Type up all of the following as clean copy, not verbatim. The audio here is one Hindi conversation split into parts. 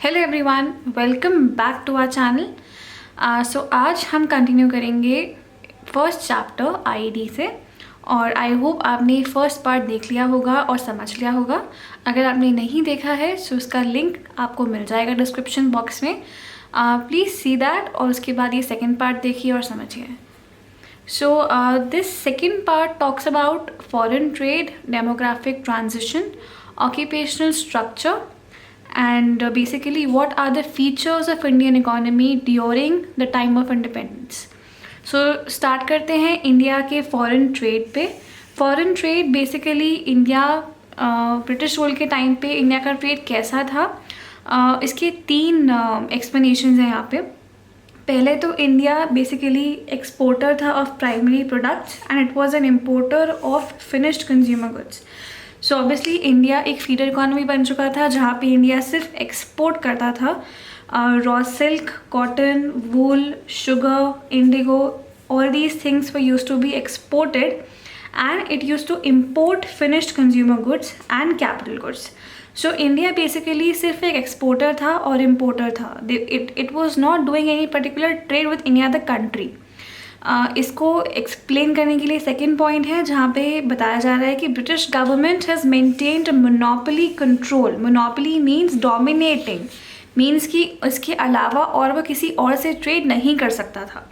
Hello everyone, welcome back to our channel. So आज हम कंटिन्यू करेंगे फर्स्ट चैप्टर आईईडी से और आई होप आपने फर्स्ट पार्ट देख लिया होगा और समझ लिया होगा। अगर आपने नहीं देखा है तो उसका लिंक आपको मिल जाएगा डिस्क्रिप्शन बॉक्स में। प्लीज़ सी दैट और उसके बाद ये सेकेंड पार्ट देखिए और समझिए। So this second part talks about foreign trade, demographic transition, occupational structure, and basically what are the features of Indian economy during the time of independence. So start करते हैं इंडिया के foreign trade पे। foreign trade basically India British rule के टाइम पे इंडिया का ट्रेड कैसा था, इसके तीन explanations हैं यहाँ पे। पहले तो इंडिया बेसिकली एक्सपोर्टर था of primary products and it was an importer of finished consumer goods. So obviously India एक फीडर इकोनॉमी बन चुका था जहाँ पे इंडिया सिर्फ एक्सपोर्ट करता था raw silk, cotton, wool, sugar, indigo, all these things were used to be exported and it used to import finished consumer goods and capital goods. So India basically सिर्फ एक एक्सपोर्टर था और इम्पोर्टर था। It was not doing any particular trade with any other country. इसको एक्सप्लेन करने के लिए सेकेंड पॉइंट है जहाँ पे बताया जा रहा है कि British government has maintained monopoly control. Monopoly means dominating, means कि इसके अलावा और वह किसी और से ट्रेड नहीं कर सकता था।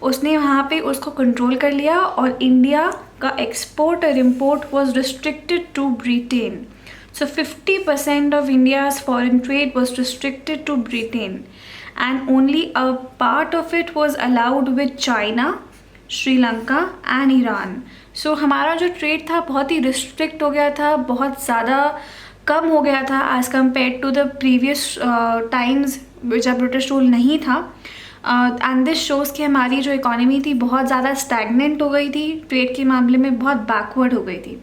उसने वहाँ पे उसको कंट्रोल कर लिया और इंडिया का एक्सपोर्ट और import was restricted to Britain. So 50% of India's foreign trade was restricted to Britain and only a part of it was allowed with China, Sri Lanka and Iran. So हमारा जो ट्रेड था बहुत ही रिस्ट्रिक्ट हो गया था, बहुत ज़्यादा कम हो गया था as compared to the previous times जब ब्रिटिश रूल नहीं था। एंड दिस शोज़ कि हमारी जो इकोनॉमी थी बहुत ज़्यादा स्टैगनेंट हो गई थी, ट्रेड के मामले में बहुत बैकवर्ड हो गई थी।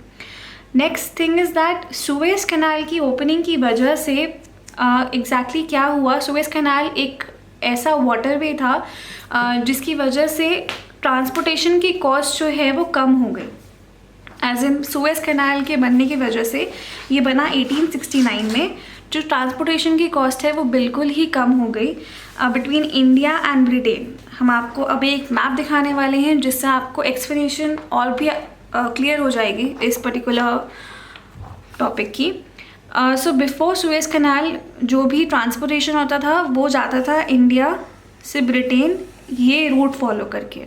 Next thing is that Suez canal की ओपनिंग की वजह से एग्जैक्टली क्या हुआ, सुएज कैनाल एक ऐसा वाटरवे था जिसकी वजह से ट्रांसपोर्टेशन की कॉस्ट जो है वो कम हो गई। एज इन सुएज कैनाल के बनने की वजह से ये बना 1869 में, जो ट्रांसपोर्टेशन की कॉस्ट है वो बिल्कुल ही कम हो गई बिटवीन इंडिया एंड ब्रिटेन। हम आपको अभी एक मैप दिखाने वाले हैं जिससे आपको एक्सप्लेनेशन और भी क्लियर हो जाएगी इस पर्टिकुलर टॉपिक की। सो बिफोर सुएज कैनाल जो भी ट्रांसपोर्टेशन होता था वो जाता था इंडिया से ब्रिटेन, ये रूट फॉलो करके।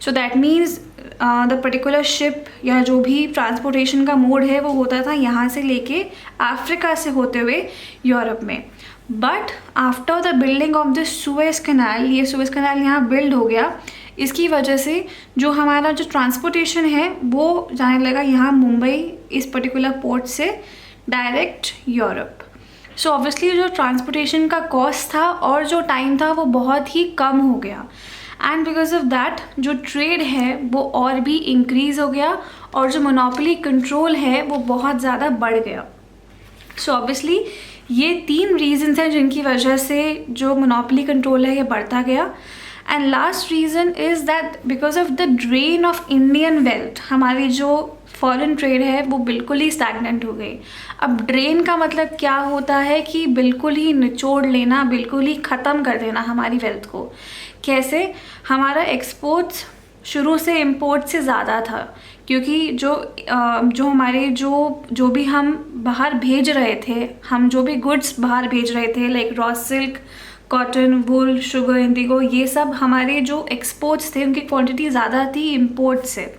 सो that means the particular ship या जो भी ट्रांसपोर्टेशन का मोड है वो होता था यहाँ से लेके अफ्रीका से होते हुए यूरोप में। But after the building of the Suez canal, ये सुएज कैनाल यहाँ बिल्ड हो गया, इसकी वजह से जो हमारा जो ट्रांसपोर्टेशन है वो जाने लगा यहाँ मुंबई इस पर्टिकुलर पोर्ट से डायरेक्ट यूरोप। सो ऑब्वियसली जो ट्रांसपोर्टेशन का कॉस्ट था और जो टाइम था वो बहुत ही कम हो गया एंड बिकॉज ऑफ दैट जो ट्रेड है वो और भी इंक्रीज़ हो गया और जो मोनोपोली कंट्रोल है वो बहुत ज़्यादा बढ़ गया। सो ऑब्वियसली ये तीन रीजंस हैं जिनकी वजह से जो मोनोपोली कंट्रोल है ये बढ़ता गया। And last reason is that because of the drain of Indian wealth, हमारी जो फॉरेन ट्रेड है वो बिल्कुल ही स्टैगनेंट हो गई। अब ड्रेन का मतलब क्या होता है कि बिल्कुल ही निचोड़ लेना, बिल्कुल ही ख़त्म कर देना हमारी वेल्थ को। कैसे? हमारा एक्सपोर्ट्स शुरू से इम्पोर्ट से ज़्यादा था, क्योंकि जो हमारे जो भी हम बाहर भेज रहे थे, हम जो भी गुड्स बाहर भेज रहे थे like raw silk, cotton, wool, sugar, Indigo, ये सब हमारे जो एक्सपोर्ट्स थे उनकी क्वांटिटी ज़्यादा थी इम्पोर्ट से।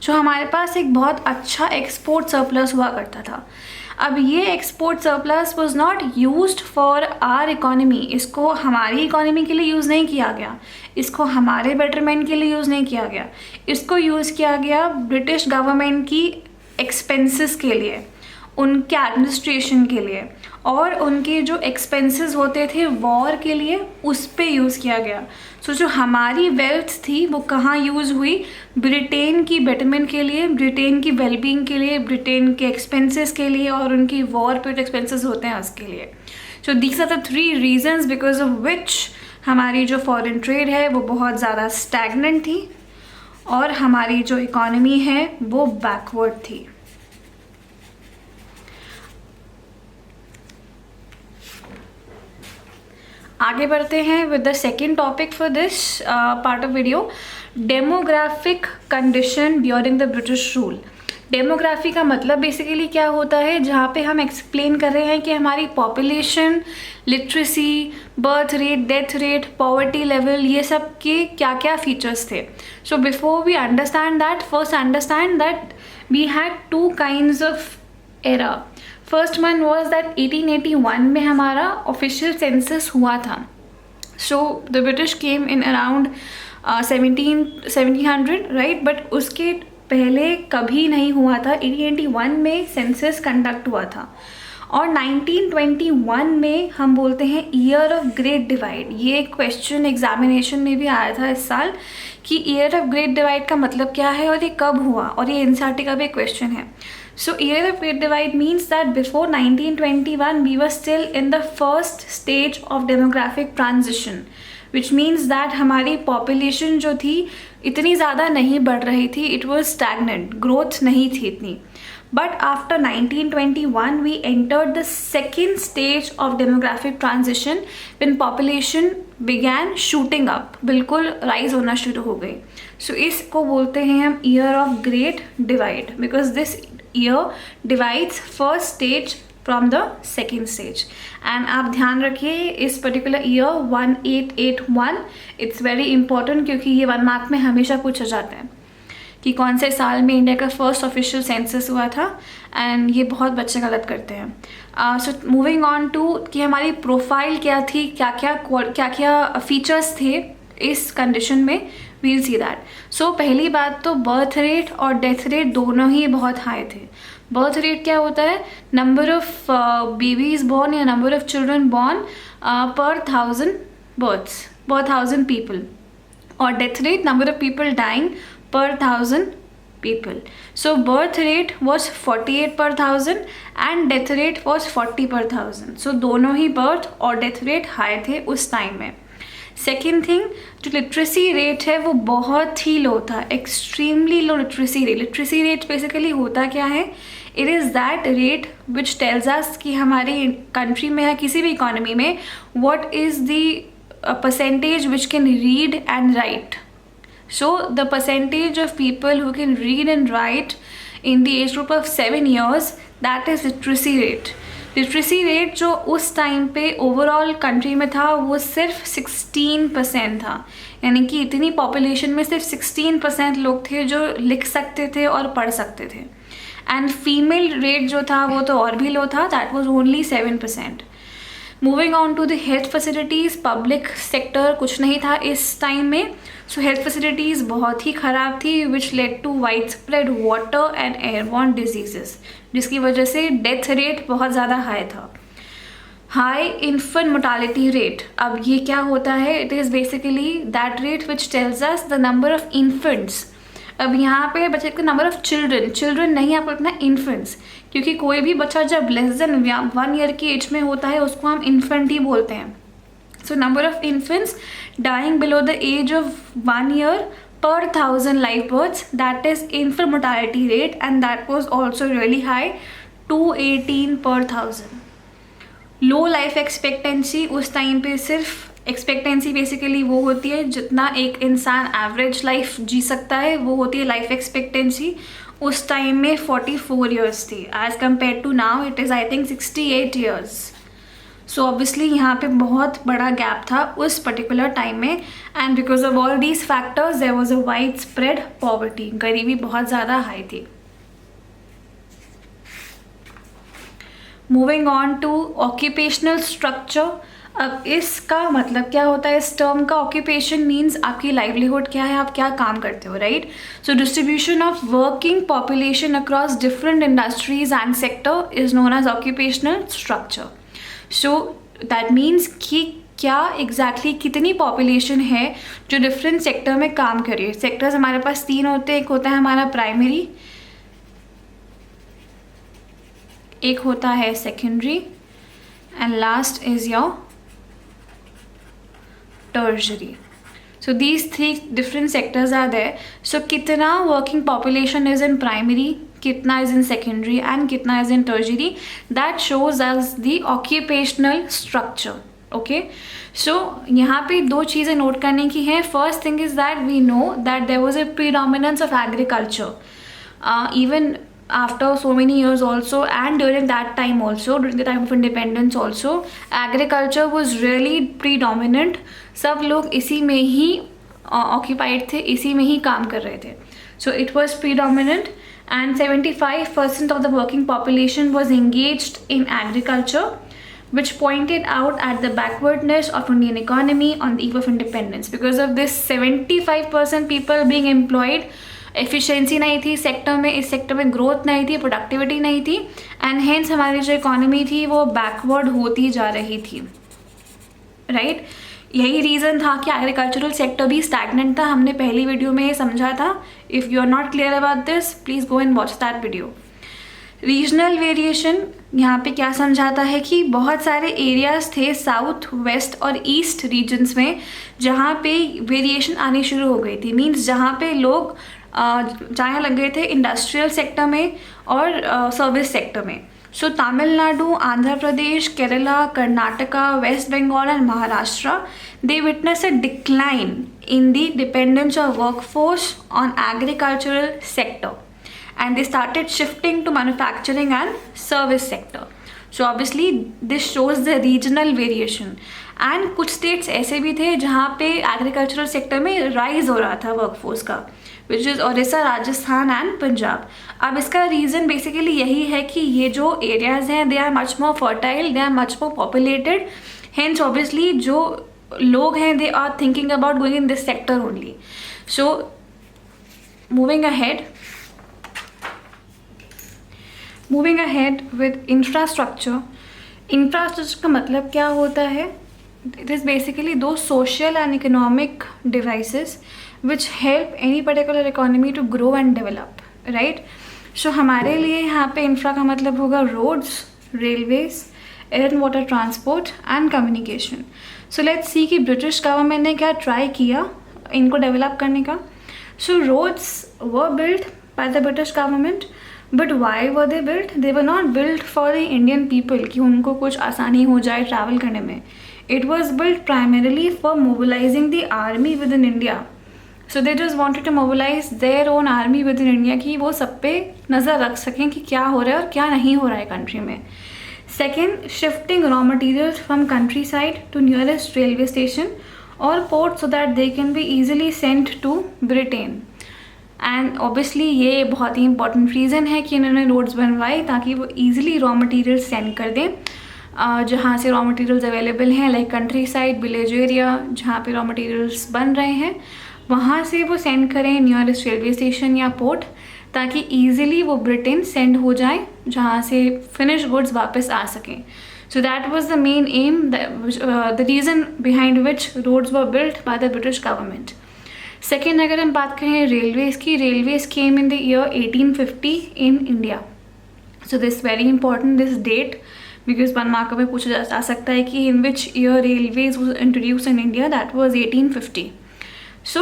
सो हमारे पास एक बहुत अच्छा एक्सपोर्ट सरप्लस हुआ करता था। अब ये export surplus was not used for our economy, इसको हमारी इकोनॉमी के लिए यूज़ नहीं किया गया, इसको हमारे बेटरमेंट के लिए यूज़ नहीं किया गया, इसको यूज़ किया गया ब्रिटिश गवर्नमेंट की एक्सपेंसेस के लिए, उनके एडमिनिस्ट्रेशन के लिए और उनके जो एक्सपेंसेस होते थे वॉर के लिए उस पे यूज़ किया गया। सो जो हमारी वेल्थ थी वो कहाँ यूज़ हुई? ब्रिटेन की बेटरमेंट के लिए, ब्रिटेन की वेलबींग के लिए, ब्रिटेन के एक्सपेंसेस के लिए और उनकी वॉर पे जो एक्सपेंसेस होते हैं उसके लिए। So these are the three reasons because of which हमारी जो फॉरेन ट्रेड है वो बहुत ज़्यादा स्टैगनेंट थी और हमारी जो इकोनॉमी है वो बैकवर्ड थी। आगे बढ़ते हैं with the second topic for this part of video, demographic condition during the British rule. Demography का मतलब बेसिकली क्या होता है, जहाँ पे हम एक्सप्लेन कर रहे हैं कि हमारी population, literacy, birth rate, death rate, poverty level, ये सब के क्या क्या फीचर्स थे। So before we understand that, first understand that we had two kinds of era. First one was that 1881 में हमारा ऑफिशियल सेंसस हुआ था। So the British came in around 1700, right, but उसके पहले कभी नहीं हुआ था। 1881 में सेंसस कंडक्ट हुआ था। और 1921 में हम बोलते हैं ईयर ऑफ ग्रेट डिवाइड। ये क्वेश्चन एग्जामिनेशन में भी आया था इस साल कि ईयर ऑफ ग्रेट डिवाइड का मतलब क्या है और ये कब हुआ, और ये एनसीईआरटी का भी क्वेश्चन है। So year of great divide means that before 1921 we were still in the first stage of demographic transition, which means that हमारी पॉपुलेशन जो थी इतनी ज़्यादा नहीं बढ़ रही थी, इट वॉज स्टैगनेंट, ग्रोथ नहीं थी इतनी। But after 1921 we entered the second stage of demographic transition when population began shooting up, बिल्कुल राइज होना शुरू हो गई। सो इसको बोलते हैं हम year of great divide, because this year divides first stage from the second stage. And आप ध्यान रखिए इस particular year 1881, it's very important क्योंकि ये 1 मार्क में हमेशा पूछा जाता है कि कौन से साल में इंडिया का फर्स्ट ऑफिशियल सेंसस हुआ था, एंड ये बहुत बच्चे गलत करते हैं। सो मूविंग ऑन टू कि हमारी प्रोफाइल क्या थी, क्या क्या फीचर्स थे इस कंडीशन में, वील सी दैट। सो पहली बात तो बर्थ रेट और डेथ रेट दोनों ही बहुत हाई थे। बर्थ रेट क्या होता है, नंबर ऑफ बेबीज बॉर्न या number of children born per 1000 births, per 1000 people, और death rate number of people dying per 1000 people. So birth rate was 48 per 1000 and death rate was 40 per 1000. So दोनों ही birth और death rate high थे उस टाइम में। सेकेंड थिंग, जो लिटरेसी रेट है वो बहुत ही लो था, extremely low literacy rate. Literacy rate basically होता क्या है, it is that rate which tells us कि हमारी कंट्री में या किसी भी इकोनॉमी में what is the percentage which can read and right. So the percentage of people who can read and write in the age group of 7 years, that is literacy rate. Literacy rate जो उस टाइम पे ओवरऑल कंट्री में था वो सिर्फ 16% था, यानी कि इतनी पॉपुलेशन में सिर्फ 16% लोग थे जो लिख सकते थे और पढ़ सकते थे। एंड फीमेल रेट जो था वो तो और भी लो था, that was only 7%। Moving on to the health facilities, public sector कुछ नहीं था इस टाइम में। सो हेल्थ फैसिलिटीज़ बहुत ही ख़राब थी, which led to wide spread water and airborne diseases, जिसकी वजह से डेथ रेट बहुत ज़्यादा हाई था। हाई इन्फेंट मोर्टालिटी रेट, अब ये क्या होता है, it is basically that rate which tells us the number of infants. अब यहाँ पे बच्चे का नंबर ऑफ चिल्ड्रन नहीं, आपको रखना इन्फेंट्स, क्योंकि कोई भी बच्चा जब लेस देन 1 ईयर की एज में होता है उसको हम इन्फेंट ही बोलते हैं। So number of infants dying below the age of 1 year per 1000 live births, that is infant mortality rate, and that was also really high, 218 per 1000. Low life expectancy, उस टाइम पे सिर्फ एक्सपेक्टेंसी बेसिकली वो होती है जितना एक इंसान एवरेज लाइफ जी सकता है, वो होती है लाइफ एक्सपेक्टेंसी। उस टाइम में 44 ईयर्स थी, as compared to now it is I think 68 years. So obviously यहाँ पे बहुत बड़ा गैप था उस पर्टिकुलर टाइम में, and because of all these factors there was a wide spread poverty, गरीबी बहुत ज़्यादा हाई थी। Moving on to occupational structure, अब इसका मतलब क्या होता है इस टर्म का, ऑक्यूपेशन मीन्स आपकी लाइवलीहुड क्या है, आप क्या काम करते हो, right. So distribution of working population across different industries and sector is known as occupational structure. So that means कि क्या एग्जैक्टली कितनी पॉपुलेशन है जो डिफरेंट सेक्टर में काम कर रही है। सेक्टर्स हमारे पास 3 होते हैं, एक होता है हमारा प्राइमरी, एक होता है secondary, and last is your tertiary. So these 3 different sectors are there. So कितना working population is in primary, कितना इज इन सेकेंडरी एंड कितना is in tertiary, that shows us the occupational structure. Okay, so यहाँ पे दो चीज़ें नोट करने की हैं. First thing is that we know that there was a predominance of agriculture even after so many years also, and during that time also, during the time of independence also, agriculture was really predominant. सब लोग इसी में ही occupied थे, इसी में ही काम कर रहे थे. So it was predominant, and 75% of the working population was engaged in agriculture, which pointed out at the backwardness of Indian economy on the eve of independence. Because of this 75% people being employed, efficiency नहीं थी सेक्टर में, इस सेक्टर में ग्रोथ नहीं थी, प्रोडक्टिविटी नहीं थी, एंड हेंस हमारी जो इकोनॉमी थी वो बैकवर्ड होती जा रही थी, राइट. यही रीज़न था कि एग्रीकल्चरल सेक्टर भी स्टैग्नेंट था. हमने पहली वीडियो में ये समझा था. If you are not clear about this, please go and watch that video. Regional variation यहाँ पे क्या समझाता है कि बहुत सारे एरियाज़ थे साउथ, वेस्ट और ईस्ट रीजन्स में जहाँ पे वेरिएशन आनी शुरू हो गई थी. मीन्स जहाँ पे लोग जाने लग गए थे इंडस्ट्रियल सेक्टर में और सर्विस सेक्टर में. So Tamil Nadu, Andhra Pradesh, Kerala, Karnataka, West Bengal and Maharashtra, they witnessed a decline in the dependence of workforce on agricultural sector, and they started shifting to manufacturing and service sector. So obviously this shows the regional variation. And कुछ states ऐसे भी थे जहाँ पे agricultural sector में rise हो रहा था workforce का, which is Odisha, Rajasthan and Punjab. अब इसका रीज़न बेसिकली यही है कि ये जो एरियाज़ हैं they are much more fertile, they are much more populated, hence obviously जो लोग हैं they are thinking about going in this sector only. So moving ahead with infrastructure. Infrastructure का मतलब क्या होता है? इट इज़ बेसिकली दो social and economic devices which help any particular economy to grow and develop, right? So हमारे लिए यहाँ पे इंफ्रा का मतलब होगा roads, railways, air and water transport and communication. So let's see कि ब्रिटिश गवर्नमेंट ने क्या ट्राई किया इनको डेवलप करने का. So roads were built by the British government, but why were they built? They were not built for the Indian people कि उनको कुछ आसानी हो जाए ट्रैवल करने में. It was built primarily for mobilising the army within India. So they just wanted to mobilise their own army within India कि वो सब पे नज़र रख सकें कि क्या हो रहा है और क्या नहीं हो रहा है कंट्री में. Second, shifting raw materials from country side to nearest railway station और port so that they can be easily sent to Britain. And obviously ये बहुत ही इंपॉर्टेंट रीज़न है कि इन्होंने रोड्स बनवाई ताकि वो ईजिली रॉ मटीरियल्स सेंड कर दें जहाँ से रॉ मटीरियल्स अवेलेबल हैं, like country side, village area जहाँ पे रॉ मटीरियल्स बन रहे हैं वहाँ से वो सेंड करें नियरेस्ट रेलवे स्टेशन या पोर्ट ताकि ईजिली वो ब्रिटेन सेंड हो जाए जहाँ से फिनिश गुड्स वापस आ सकें. So that was the main aim, the reason behind which roads were built by the British government. Second, अगर हम बात करें रेलवेज़ की, railways came in the year 1850 in India. So this very important this date because 1 mark में पूछा जा सकता है कि इन which year railways was introduce in India. That was 1850. So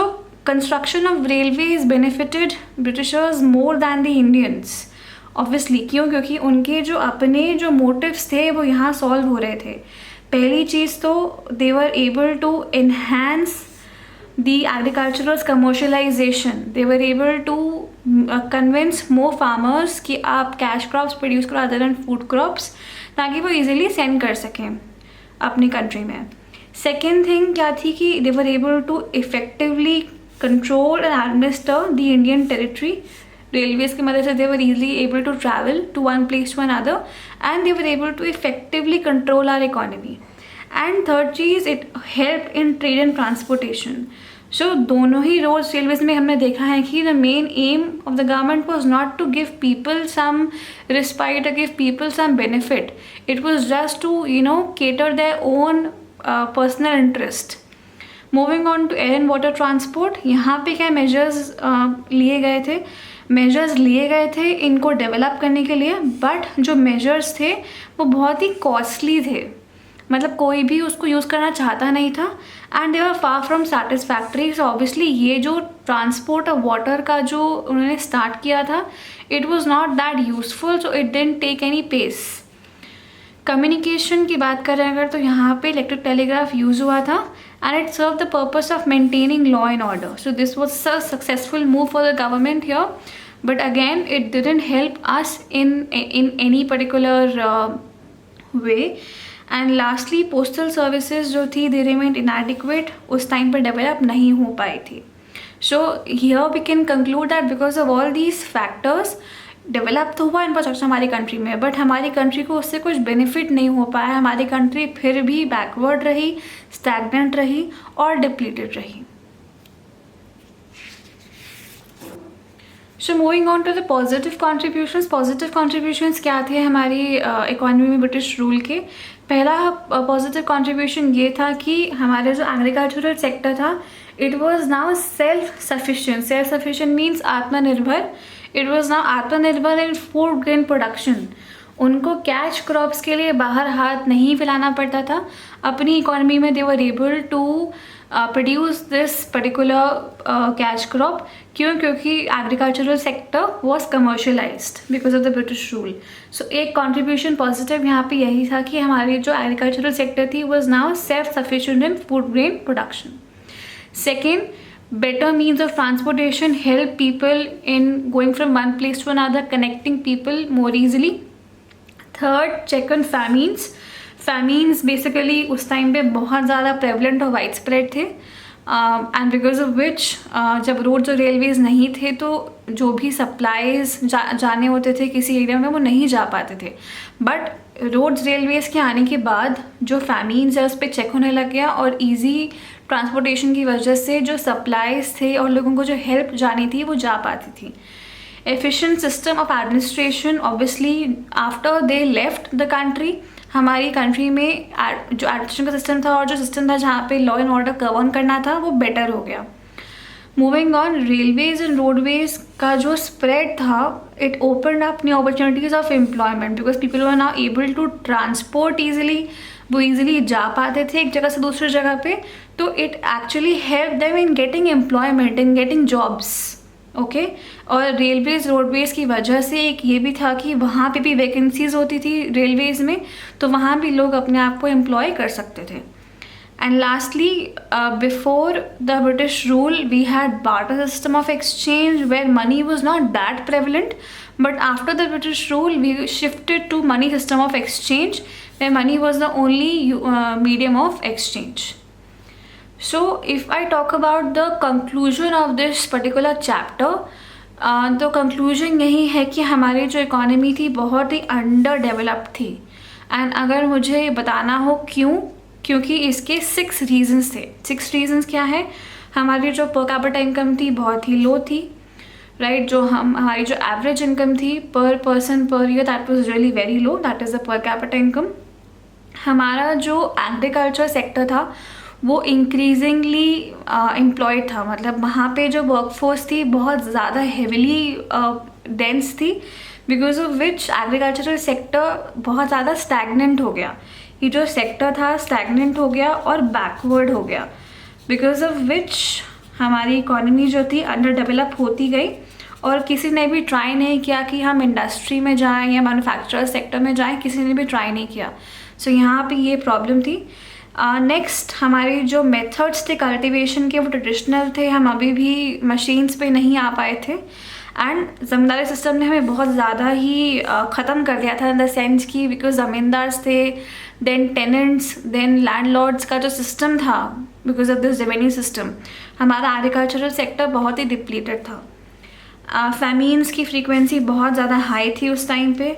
construction of railways benefited Britishers more than the Indians. Obviously क्यों? क्योंकि उनके जो अपने जो मोटिव्स थे वो यहाँ सॉल्व हो रहे थे. पहली चीज़ तो they were able to enhance the agricultural commercialization. They were able to convince more farmers कि आप cash crops produce करो other than food crops ताकि वो easily send कर सकें अपनी कंट्री में. सेकेंड थिंग क्या थी कि they were able to effectively control and administer the Indian territory. Railways की मदद से they were easily able to travel to one place to another and they were able to effectively control our economy. And third चीज़, it help in trade and transportation. So दोनों ही रोड्स रेलवेज में हमने देखा है कि the main aim of the government was not to give people some respite or give people some benefit. It was just to cater their own personal interest. Moving on to air and water transport, यहाँ पे क्या मेजर्स लिए गए थे? मेजर्स लिए गए थे इनको डेवलप करने के लिए, बट जो मेजर्स थे वो बहुत ही कॉस्टली थे. मतलब कोई भी उसको यूज़ करना चाहता नहीं था and they were far from satisfactory. So obviously ये जो ट्रांसपोर्ट ऑफ वाटर का जो उन्होंने स्टार्ट किया था it was not that useful, so it didn't take any pace. Communication की बात करें अगर, तो यहाँ पे इलेक्ट्रिक टेलीग्राफ यूज़ हुआ था and it serve the purpose of maintaining law and order. So this was a successful move for the government here, but again it didn't help us in any particular way. And lastly postal services जो थी दे रिमेंड इनएडिक्वेट, उस टाइम पर डेवलप नहीं हो पाई थी. So here we can conclude that because of all these factors develop तो हुआ इंफ्रास्ट्रक्चर हमारी कंट्री में, बट हमारी कंट्री को उससे कुछ बेनिफिट नहीं हो पाया. हमारी कंट्री फिर भी बैकवर्ड रही, स्टैग्नेंट रही और डिप्लीटेड रही. So moving on to the positive contributions. Positive contributions क्या थे हमारी इकोनॉमी में ब्रिटिश रूल के? पहला पॉजिटिव कॉन्ट्रीब्यूशन ये था कि हमारे जो एग्रीकल्चरल सेक्टर था it was now self sufficient. Self sufficient means आत्मनिर्भर. इट वॉज नाउ आत्मनिर्भर इन फूड ग्रेन प्रोडक्शन. उनको कैश क्रॉप्स के लिए बाहर हाथ नहीं फैलाना पड़ता था. अपनी इकोनॉमी में they were able to produce this particular cash crop. क्यों? क्योंकि agricultural sector was commercialised because of the British rule. So एक कॉन्ट्रीब्यूशन पॉजिटिव यहाँ पे यही था कि हमारी जो एग्रीकल्चरल सेक्टर थी was now self sufficient in food grain production. Second, better means of transportation help people in going from one place to another, connecting people more easily. Third, check on famines. Famines basically उस टाइम पे बहुत ज़्यादा prevalent और वाइड स्प्रेड थे, एंड बिकॉज ऑफ विच जब रोड्स और रेलवेज़ नहीं थे तो जो भी सप्लाईज जाने होते थे किसी एरिया में वो नहीं जा पाते थे. बट रोड्स रेलवेज़ के आने के बाद जो फैमिन्स है उस पर चेक होने लग गया और ईजी ट्रांसपोर्टेशन की वजह से जो सप्लाईज थे और लोगों को जो हेल्प जानी थी वो जा पाती थी. Efficient system of administration, obviously after they left the country हमारी कंट्री में जो एडमिनिस्ट्रेशन का सिस्टम था और जो सिस्टम था जहाँ पे लॉ एंड ऑर्डर गवर्न करना था वो बेटर हो गया. Moving on, railways and roadways का जो स्प्रेड था it open up new opportunities of employment because people were now able to transport easily. वो ईजिली जा पाते थे एक जगह से दूसरी जगह पे, तो it actually help them in getting employment, in getting jobs. Okay, और रेलवेज रोडवेज़ की वजह से एक ये भी था कि वहाँ पे भी वैकेंसीज होती थी रेलवेज़ में, तो वहाँ भी लोग अपने आप को एम्प्लॉय कर सकते थे. And lastly, before the British rule we had barter system of exchange where money was not that prevalent, but after the British rule we shifted to money system of exchange where money was the only medium of exchange. So if I talk about the conclusion of this particular chapter, तो conclusion यही है कि हमारी जो इकोनॉमी थी बहुत ही अंडर डेवलप्ड थी. एंड अगर मुझे बताना हो क्यों, क्योंकि इसके 6 रीजन्स थे. 6 रीजन्स क्या है? हमारी जो पर कैपिटा इनकम थी बहुत ही लो थी, राइट. जो हमारी जो एवरेज इनकम थी पर person per year that was really very low, that is the per capita income. हमारा जो एग्रीकल्चर सेक्टर था वो इंक्रीजिंगली एम्प्लॉयड था, मतलब वहाँ पे जो वर्कफोर्स थी बहुत ज़्यादा हेविली डेंस थी, because of which agricultural sector बहुत ज़्यादा स्टैगनेंट हो गया. ये जो सेक्टर था स्टैगनेंट हो गया और बैकवर्ड हो गया, बिकॉज ऑफ विच हमारी इकोनॉमी जो थी अंडर डेवलप होती गई और किसी ने भी ट्राई नहीं किया कि हम इंडस्ट्री में जाएं या मैन्युफैक्चरर सेक्टर में जाएं, किसी ने भी ट्राई नहीं किया. सो यहाँ पे ये प्रॉब्लम थी. नेक्स्ट, हमारे जो मेथड्स थे कल्टीवेशन के वो ट्रेडिशनल थे, हम अभी भी मशीन्स पे नहीं आ पाए थे. एंड ज़मींदारी सिस्टम ने हमें बहुत ज़्यादा ही ख़त्म कर दिया था इन द सेंस की बिकॉज ज़मींदार्स थे, देन टेनेंट्स, देन लैंडलॉर्ड्स का जो सिस्टम था because of this revenue system, हमारा एग्रीकल्चरल सेक्टर बहुत ही डिप्लीटेड था. फैमिन्स की फ्रीक्वेंसी बहुत ज़्यादा हाई थी उस टाइम पे.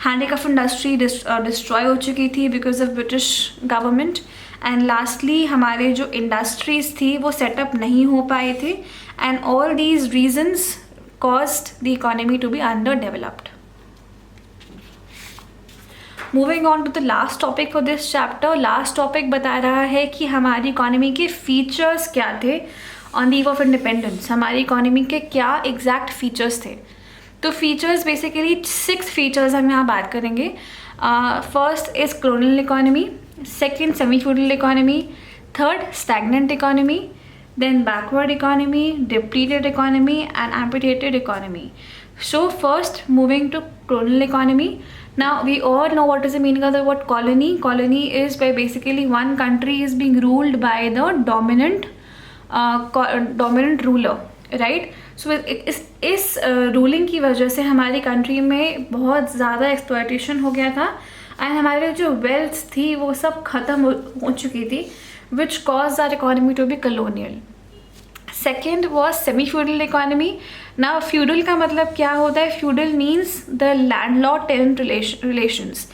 हैंडीक्राफ्ट इंडस्ट्री डिस्ट्रॉय हो चुकी थी because of British government. And lastly हमारे जो इंडस्ट्रीज़ थी वो सेटअप नहीं हो पाए थे. And all these reasons caused the economy to be underdeveloped. Moving on to the last topic for this chapter. Last topic बता रहा है कि हमारी इकोनॉमी के फीचर्स क्या थे on the eve of independence. हमारी इकोनॉमी के क्या एग्जैक्ट फीचर्स थे? तो फीचर्स बेसिकली 6 फीचर्स हम यहाँ बात करेंगे. First is colonial economy, second semi feudal economy, third stagnant economy, then backward economy, depleted economy and amputated economy. So first moving to colonial economy. Now we all know what is the meaning of the word colony. Colony is where basically one country is being ruled by the dominant ruler, right? So इस रूलिंग की वजह से हमारी कंट्री में बहुत ज़्यादा एक्सप्लॉयटेशन हो गया था एंड हमारे जो वेल्थ थी वो सब ख़त्म हो चुकी थी, which cause our economy to be colonial. Second was semi feudal economy. ना फ्यूडल का मतलब क्या होता है? Feudal means the landlord tenant relations,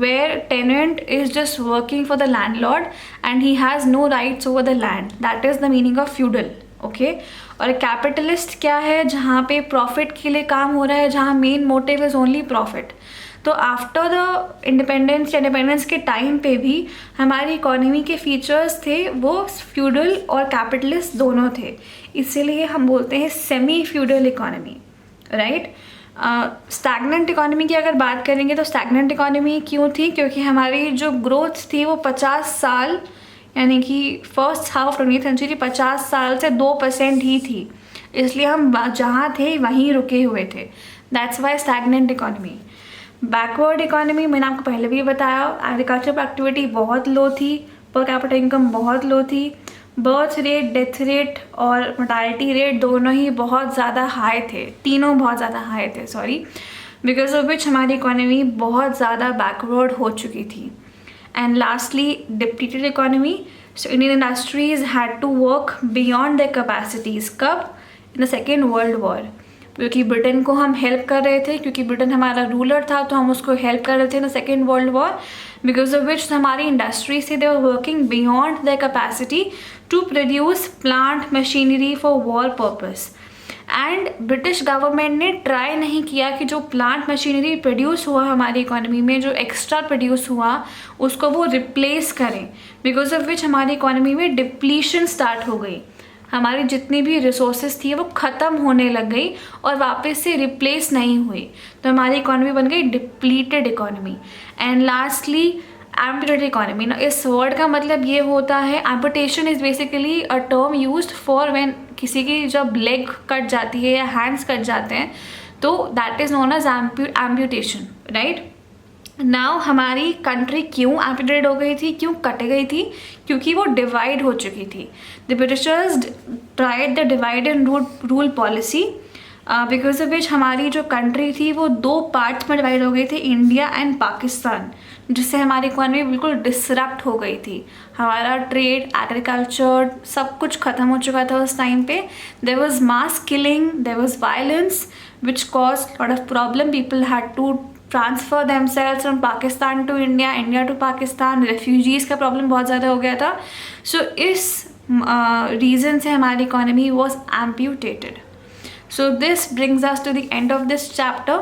where tenant is just working for the landlord and he has no rights over the land. That is the meaning of feudal. Okay और कैपिटलिस्ट क्या है? जहाँ पे प्रॉफिट के लिए काम हो रहा है, जहाँ main motive is only profit. तो आफ्टर द इंडिपेंडेंस के टाइम पे भी हमारी इकोनॉमी के फीचर्स थे वो फ्यूडल और कैपिटलिस्ट दोनों थे, इसीलिए हम बोलते हैं semi feudal economy, right. Stagnant economy की अगर बात करेंगे तो स्टैग्नेंट इकोनॉमी क्यों थी? क्योंकि हमारी जो ग्रोथ थी वो 50 साल यानी कि फर्स्ट हाफ 20th सेंचुरी 50 साल से 2% ही थी, इसलिए हम जहाँ थे वहीं रुके हुए थे. That's why stagnant economy. Backward economy मैंने आपको पहले भी बताया, एग्रीकल्चर एक्टिविटी बहुत लो थी, पर कैपिटा इनकम बहुत लो थी, बर्थ रेट, डेथ रेट और मोर्टालिटी रेट दोनों ही बहुत ज़्यादा हाई थे, तीनों बहुत ज़्यादा हाई थे, सॉरी, बिकॉज ऑफ विच हमारी इकोनॉमी बहुत ज़्यादा बैकवर्ड हो चुकी थी. And lastly depleted economy. So Indian industries had to work beyond their capacities. कब? In the second world war, क्योंकि ब्रिटेन को हम हेल्प कर रहे थे, क्योंकि ब्रिटेन हमारा रूलर था तो हम उसको हेल्प कर रहे थे in the second world war, because of which हमारी इंडस्ट्री से they were working beyond their capacity to produce plant machinery for war purpose. And British government ने ट्राई नहीं किया कि जो प्लांट मशीनरी प्रोड्यूस हुआ हमारी इकोनॉमी में, जो एक्स्ट्रा प्रोड्यूस हुआ उसको वो रिप्लेस करें, बिकॉज ऑफ विच हमारी इकोनॉमी में डिप्लीशन स्टार्ट हो गई. हमारी जितनी भी रिसोर्सेज थी वो ख़त्म होने लग गई और वापस से रिप्लेस नहीं हुई, तो हमारी इकोनॉमी बन गई depleted economy. And lastly amputated economy. ना इस वर्ड का मतलब ये होता है, amputation is basically a term used for when किसी की जब लेग कट जाती है या हैंड्स कट जाते हैं, तो that is known as amputation, right. Now हमारी कंट्री क्यों एम्पुटेड हो गई थी, क्यों कट गई थी? क्योंकि वो डिवाइड हो चुकी थी. The Britishers tried the divide and rule policy, because of which हमारी जो कंट्री थी वो 2 पार्ट्स में डिवाइड हो गई थी, इंडिया एंड पाकिस्तान, जिससे हमारी इकोनॉमी बिल्कुल डिसरप्ट हो गई थी. हमारा ट्रेड, एग्रीकल्चर सब कुछ ख़त्म हो चुका था उस टाइम पे. There was mass killing, there was violence which caused lot of problem. People had to transfer themselves from Pakistan to India, India to Pakistan. Refugees का प्रॉब्लम बहुत ज़्यादा हो गया था. सो इस रीज़न से हमारी economy was amputated. So this brings us to the end of this chapter.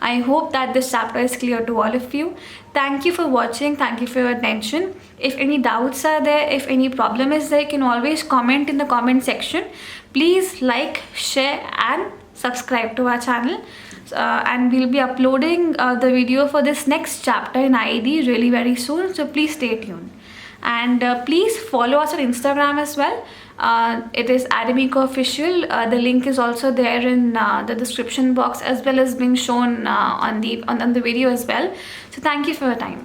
I hope that this chapter is clear to all of you. Thank you for watching. Thank you for your attention. If any doubts are there, if any problem is there, you can always comment in the comment section. Please like, share and subscribe to our channel. And we'll be uploading the video for this next chapter in IED really very soon. So please stay tuned. And please follow us on Instagram as well. It is Adamico Official. The link is also there in the description box, as well as being shown on the video as well. So thank you for your time.